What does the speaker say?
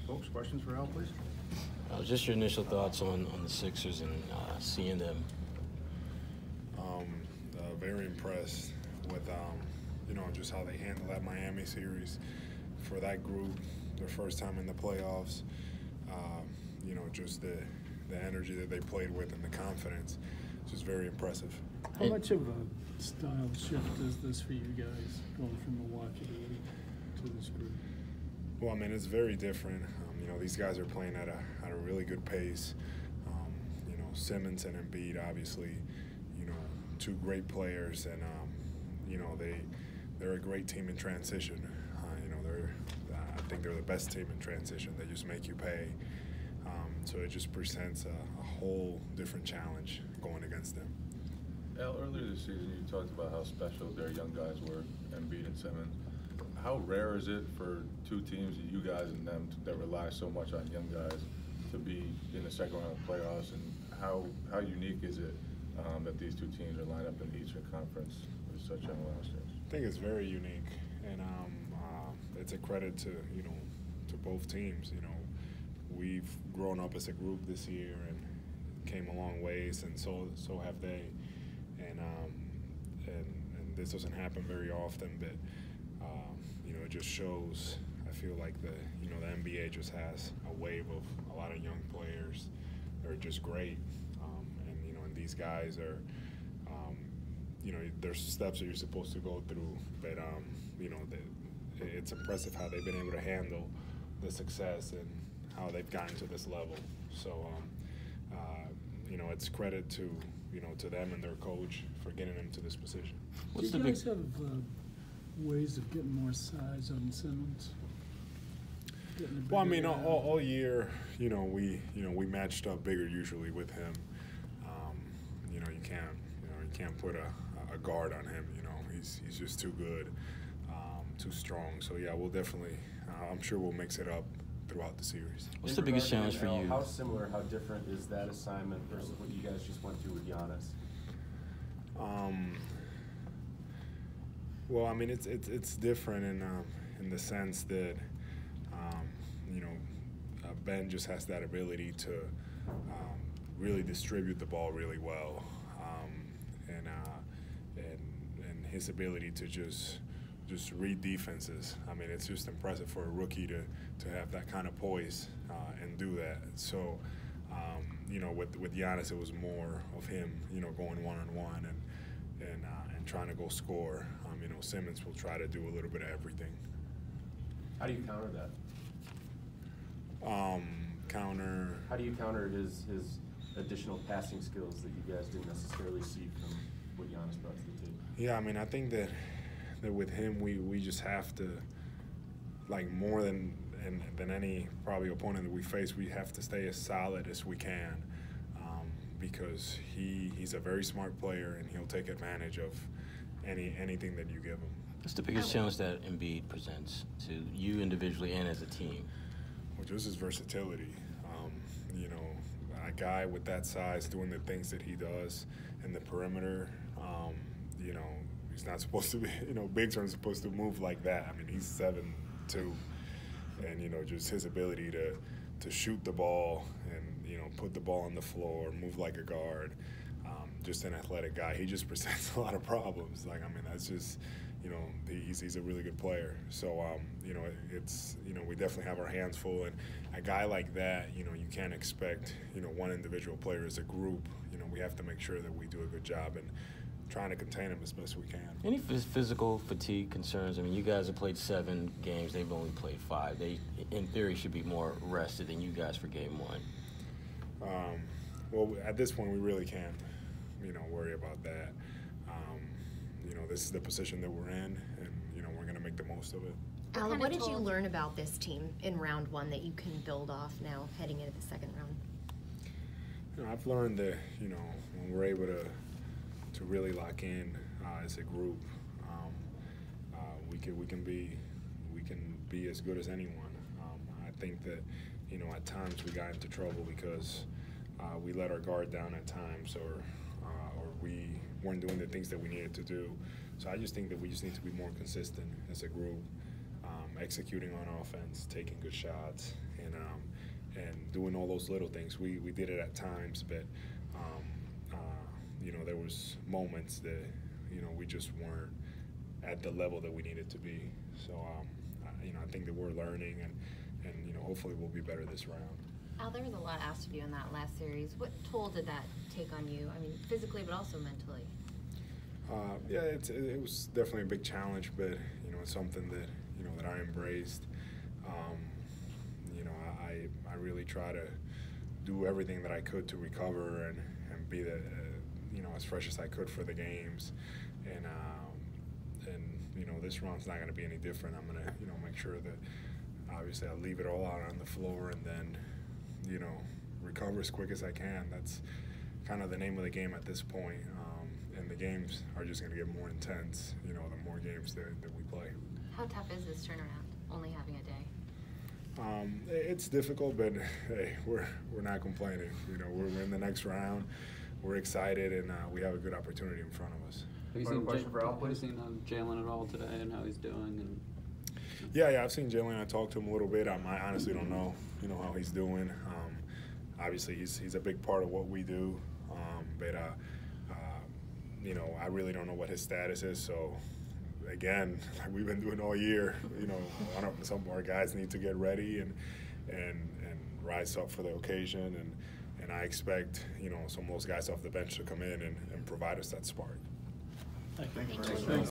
Folks, questions for Al, please? Just your initial thoughts on the Sixers and seeing them. Very impressed with just how they handled that Miami series. For that group, their first time in the playoffs, just the energy that they played with and the confidence, just very impressive. How much of a style shift is this for you guys, going from Milwaukee to this group? Well, I mean, it's very different. These guys are playing at a really good pace. Simmons and Embiid, obviously, two great players, and they're a great team in transition. I think they're the best team in transition. They just make you pay. So it just presents a whole different challenge going against them. Al, earlier this season you talked about how special their young guys were, Embiid and Simmons. How rare is it for two teams, you guys and them, that rely so much on young guys to be in the second round of playoffs, and how unique is it that these two teams are lined up in the Eastern Conference with such young rosters? I think it's very unique, and it's a credit to to both teams. We've grown up as a group this year and came a long ways, and so have they. And this doesn't happen very often, but it just shows. I feel like the NBA just has a wave of a lot of young players that are just great, and these guys are. There's steps that you're supposed to go through, but it's impressive how they've been able to handle the success and how they've gotten to this level. So, it's credit to to them and their coach for getting them to this position. Do you guys have ways of getting more size on Simmons? Well, I mean, all year, we matched up bigger usually with him. You can't put a guard on him. He's just too good, too strong. So yeah, we'll definitely. I'm sure we'll mix it up throughout the series. What's the biggest challenge for you? How similar, how different is that assignment versus what you guys just went through with Giannis? Well, I mean, it's different in the sense that Ben just has that ability to really distribute the ball really well, and his ability to just read defenses. I mean, it's just impressive for a rookie to have that kind of poise and do that. So, with Giannis, it was more of him, going one-on-one and trying to go score. Simmons will try to do a little bit of everything. How do you counter that? How do you counter his additional passing skills that you guys didn't necessarily see from what Giannis brought to the table? Yeah, I mean, I think that with him, we just have to, like, more than any probably opponent that we face, we have to stay as solid as we can, because he's a very smart player and he'll take advantage of anything that you give him. What's the biggest challenge that Embiid presents to you individually and as a team? Well, just his versatility. A guy with that size doing the things that he does in the perimeter, he's not supposed to be, bigs aren't supposed to move like that. I mean, he's 7'2", and, just his ability to shoot the ball and, put the ball on the floor, move like a guard, just an athletic guy. He just presents a lot of problems. That's just, he's a really good player. So, we definitely have our hands full. And a guy like that, you can't expect, one individual player as a group. We have to make sure that we do a good job and trying to contain him as best we can. Any physical fatigue concerns? I mean, you guys have played 7 games. They've only played 5. They, in theory, should be more rested than you guys for game 1. Well, at this point, we really can't, worry about that. This is the position that we're in, and, we're going to make the most of it. Alan, what did you learn about this team in round 1 that you can build off now heading into the second round? I've learned that, when we're able to really lock in as a group, we can be as good as anyone. I think that, at times we got into trouble because we let our guard down at times, or we weren't doing the things that we needed to do. So I just think that we just need to be more consistent as a group, executing on offense, taking good shots, and doing all those little things. We did it at times, but you know, there was moments that, you know, we just weren't at the level that we needed to be. So you know, I think that we're learning, and you know, hopefully we'll be better this round. Al, there was a lot asked of you in that last series. What toll did that take on you? I mean, physically, but also mentally. Yeah, it was definitely a big challenge, but you know, it's something that, you know, that I embraced. You know, I really try to do everything that I could to recover and be the you know, as fresh as I could for the games, and you know, this round's not going to be any different. I'm going to, you know, make sure that obviously I leave it all out on the floor and then, you know, recover as quick as I can. That's kind of the name of the game at this point. And the games are just going to get more intense, you know, the more games that we play. How tough is this turnaround, only having a day? It's difficult, but hey, we're not complaining. You know, we're in the next round. We're excited, and we have a good opportunity in front of us. Have you seen Jalen at all today and how he's doing? And Yeah, I've seen Jalen. I talked to him a little bit. I honestly don't know, you know, how he's doing. Obviously, he's a big part of what we do, but you know, I really don't know what his status is. So, again, like we've been doing all year, you know, some of our guys need to get ready and rise up for the occasion, and I expect, you know, some of those guys off the bench to come in and provide us that spark. Thank you. Thank you.